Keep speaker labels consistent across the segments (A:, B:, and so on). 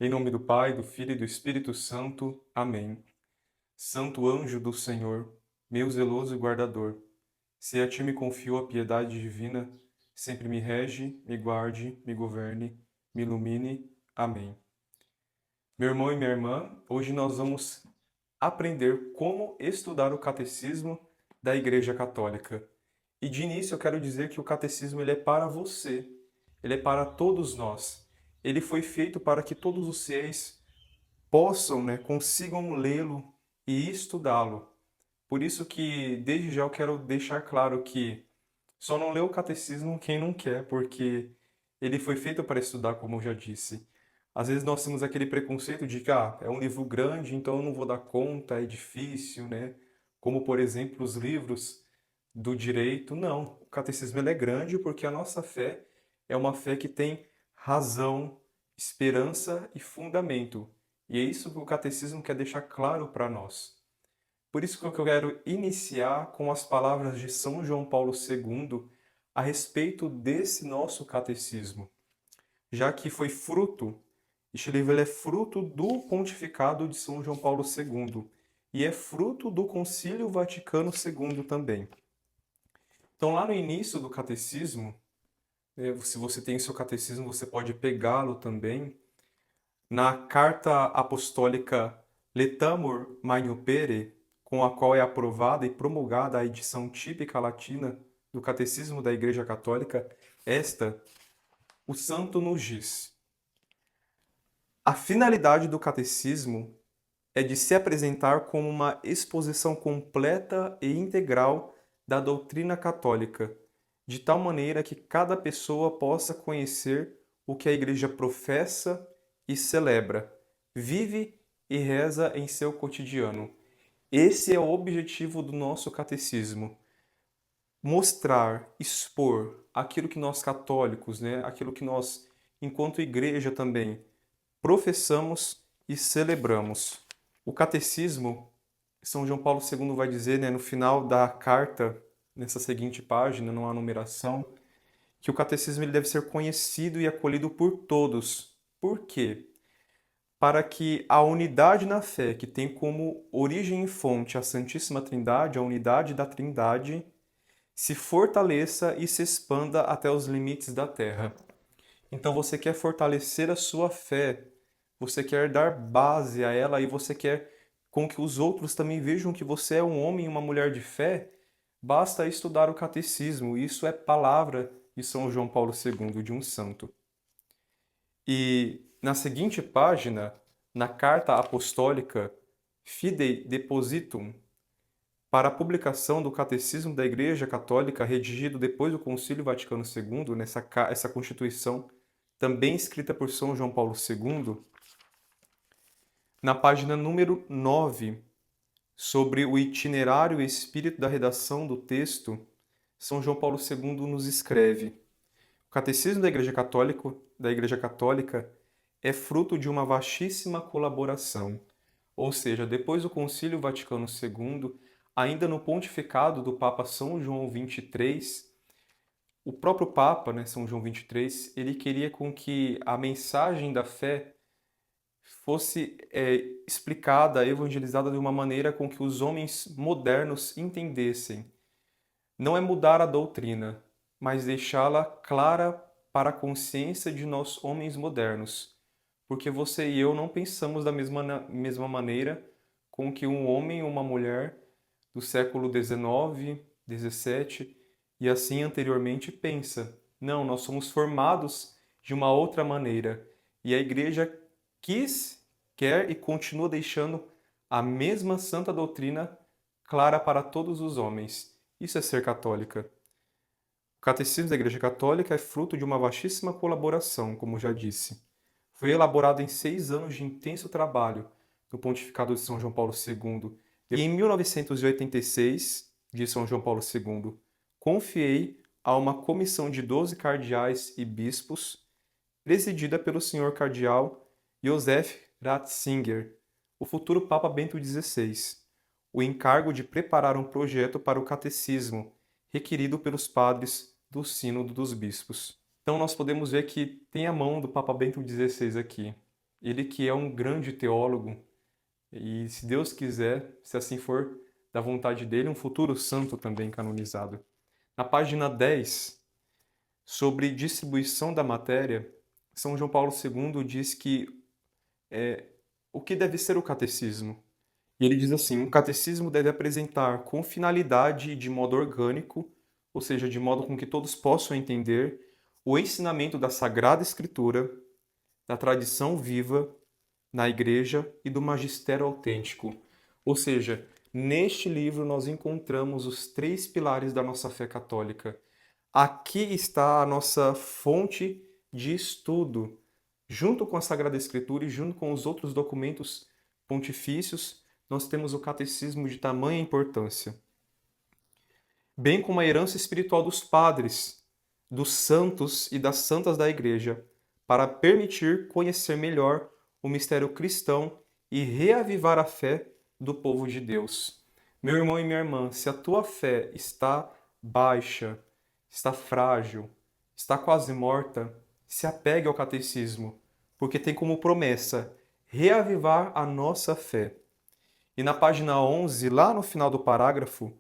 A: Em nome do Pai, do Filho e do Espírito Santo. Amém. Santo anjo do Senhor, meu zeloso guardador, se a ti me confio a piedade divina, sempre me rege, me guarde, me governe, me ilumine. Amém. Meu irmão e minha irmã, hoje nós vamos aprender como estudar o catecismo da Igreja Católica. E de início eu quero dizer que o catecismo ele é para você, ele é para todos nós. Ele foi feito para que todos os fiéis possam, consigam lê-lo e estudá-lo. Por isso que, desde já, eu quero deixar claro que só não lê o catecismo quem não quer, porque ele foi feito para estudar, como eu já disse. Às vezes nós temos aquele preconceito de que é um livro grande, então eu não vou dar conta, é difícil, né? Como, por exemplo, os livros do direito. Não, o catecismo ele é grande porque a nossa fé é uma fé que tem razão, esperança e fundamento. E é isso que o catecismo quer deixar claro para nós. Por isso que eu quero iniciar com as palavras de São João Paulo II a respeito desse nosso catecismo, já que foi fruto, este livro ele é fruto do pontificado de São João Paulo II e é fruto do Concílio Vaticano II também. Então, lá no início do catecismo, se você tem o seu catecismo, você pode pegá-lo também. Na carta apostólica Letamur Magnum com a qual é aprovada e promulgada a edição típica latina do Catecismo da Igreja Católica, o santo nos diz: a finalidade do catecismo é de se apresentar como uma exposição completa e integral da doutrina católica, de tal maneira que cada pessoa possa conhecer o que a Igreja professa e celebra, vive e reza em seu cotidiano. Esse é o objetivo do nosso catecismo: mostrar, expor aquilo que nós católicos, aquilo que nós, enquanto igreja também, professamos e celebramos. O catecismo, São João Paulo II vai dizer, no final da carta, nessa seguinte página, não há numeração, que o catecismo ele deve ser conhecido e acolhido por todos. Por quê? Para que a unidade na fé, que tem como origem e fonte a Santíssima Trindade, a unidade da Trindade, se fortaleça e se expanda até os limites da terra. Então você quer fortalecer a sua fé, você quer dar base a ela e você quer com que os outros também vejam que você é um homem e uma mulher de fé, basta estudar o catecismo. Isso é palavra de São João Paulo II, de um santo. E na seguinte página, na carta apostólica Fidei Depositum, para a publicação do Catecismo da Igreja Católica, redigido depois do Concílio Vaticano II, essa Constituição, também escrita por São João Paulo II, na página número 9, sobre o itinerário e espírito da redação do texto, São João Paulo II nos escreve: o Catecismo da Igreja Católica é fruto de uma vastíssima colaboração, ou seja, depois do Concílio Vaticano II, ainda no pontificado do Papa São João XXIII, o próprio Papa, São João XXIII, ele queria com que a mensagem da fé fosse explicada, evangelizada de uma maneira com que os homens modernos entendessem. Não é mudar a doutrina, mas deixá-la clara para a consciência de nós homens modernos. Porque você e eu não pensamos da mesma maneira com que um homem ou uma mulher do século XIX, XVII e assim anteriormente pensa. Não, nós somos formados de uma outra maneira. E a igreja quer e continua deixando a mesma santa doutrina clara para todos os homens. Isso é ser católica. O Catecismo da Igreja Católica é fruto de uma vastíssima colaboração, como já disse. Foi elaborado em 6 anos de intenso trabalho no pontificado de São João Paulo II. E em 1986, de São João Paulo II, confiei a uma comissão de 12 cardeais e bispos, presidida pelo senhor cardeal Joseph Ratzinger, o futuro Papa Bento XVI, o encargo de preparar um projeto para o catecismo, requerido pelos padres do Sínodo dos Bispos. Então nós podemos ver que tem a mão do Papa Bento XVI aqui. ele que é um grande teólogo, e se Deus quiser, se assim for da vontade dele, um futuro santo também canonizado. Na página 10, sobre distribuição da matéria, São João Paulo II diz que o que deve ser o catecismo? E ele diz assim: o catecismo deve apresentar com finalidade e de modo orgânico, ou seja, de modo com que todos possam entender, o ensinamento da Sagrada Escritura, da tradição viva na Igreja e do magistério autêntico. Ou seja, neste livro nós encontramos os três pilares da nossa fé católica. Aqui está a nossa fonte de estudo, junto com a Sagrada Escritura e junto com os outros documentos pontifícios, nós temos o catecismo de tamanha importância, bem como a herança espiritual dos padres, dos santos e das santas da Igreja, para permitir conhecer melhor o mistério cristão e reavivar a fé do povo de Deus. Meu irmão e minha irmã, se a tua fé está baixa, está frágil, está quase morta, se apegue ao catecismo, porque tem como promessa reavivar a nossa fé. E na página 11, lá no final do parágrafo,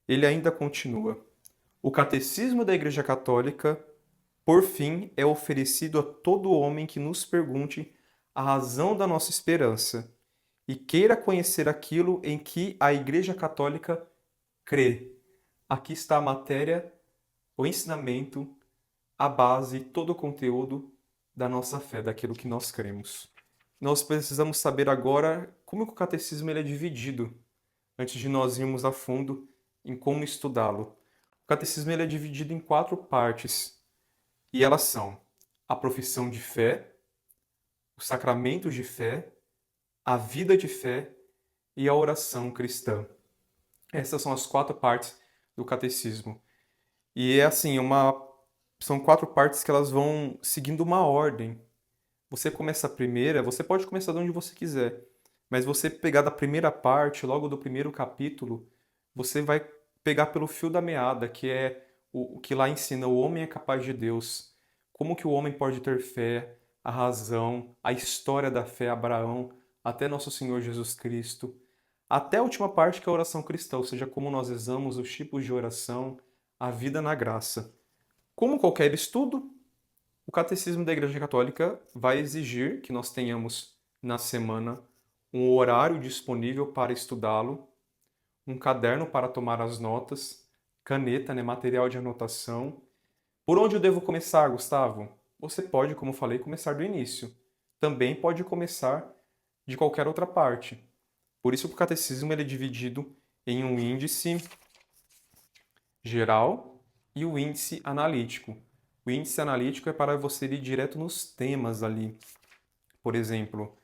A: ele ainda continua: o catecismo da Igreja Católica, por fim, é oferecido a todo homem que nos pergunte a razão da nossa esperança e queira conhecer aquilo em que a Igreja Católica crê. Aqui está a matéria, o ensinamento, a base, todo o conteúdo da nossa fé, daquilo que nós cremos. Nós precisamos saber agora como que o catecismo ele é dividido, antes de nós irmos a fundo em como estudá-lo. O catecismo ele é dividido em 4 partes, e elas são a profissão de fé, os sacramentos de fé, a vida de fé e a oração cristã. Essas são as 4 partes do catecismo. E é assim, são 4 partes que elas vão seguindo uma ordem. Você começa a primeira, você pode começar de onde você quiser, mas você pegar da primeira parte, logo do primeiro capítulo, você vai pegar pelo fio da meada, que é o que lá ensina: o homem é capaz de Deus, como que o homem pode ter fé, a razão, a história da fé, Abraão, até nosso Senhor Jesus Cristo, até a última parte que é a oração cristã, ou seja, como nós rezamos, os tipos de oração, a vida na graça. Como qualquer estudo, o Catecismo da Igreja Católica vai exigir que nós tenhamos na semana um horário disponível para estudá-lo, um caderno para tomar as notas, caneta, material de anotação. Por onde eu devo começar, Gustavo? Você pode, como falei, começar do início. Também pode começar de qualquer outra parte. Por isso que o catecismo ele é dividido em um índice geral e o índice analítico. O índice analítico é para você ir direto nos temas ali. Por exemplo,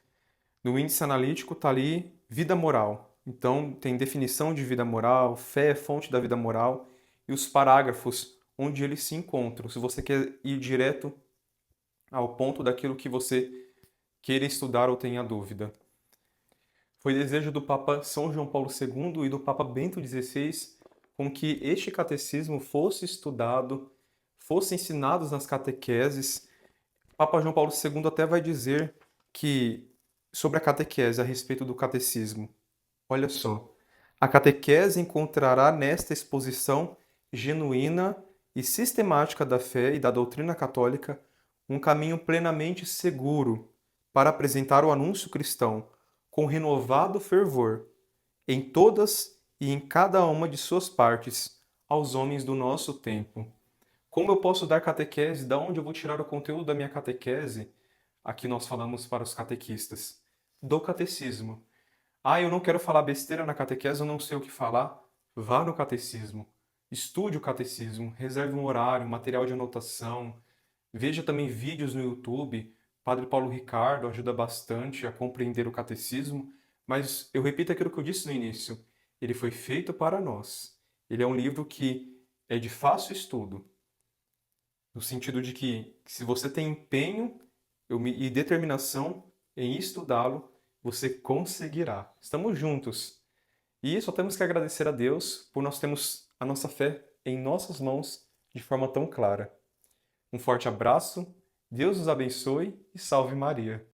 A: no índice analítico está ali vida moral. Então, tem definição de vida moral, fé é fonte da vida moral e os parágrafos onde eles se encontram. Se você quer ir direto ao ponto daquilo que você queira estudar ou tenha dúvida. Foi desejo do Papa São João Paulo II e do Papa Bento XVI com que este catecismo fosse estudado, fosse ensinado nas catequeses. O Papa João Paulo II até vai dizer que, sobre a catequese, a respeito do catecismo, olha só, a catequese encontrará nesta exposição genuína e sistemática da fé e da doutrina católica um caminho plenamente seguro para apresentar o anúncio cristão com renovado fervor em todas e em cada uma de suas partes aos homens do nosso tempo. Como eu posso dar catequese? Da onde eu vou tirar o conteúdo da minha catequese? Aqui nós falamos para os catequistas. Do catecismo. Ah, eu não quero falar besteira na catequese, eu não sei o que falar. Vá no catecismo. Estude o catecismo. Reserve um horário, material de anotação. Veja também vídeos no YouTube. Padre Paulo Ricardo ajuda bastante a compreender o catecismo. Mas eu repito aquilo que eu disse no início. Ele foi feito para nós. Ele é um livro que é de fácil estudo. No sentido de que, se você tem empenho e determinação em estudá-lo, você conseguirá. Estamos juntos. E só temos que agradecer a Deus por nós termos a nossa fé em nossas mãos de forma tão clara. Um forte abraço, Deus os abençoe e salve Maria.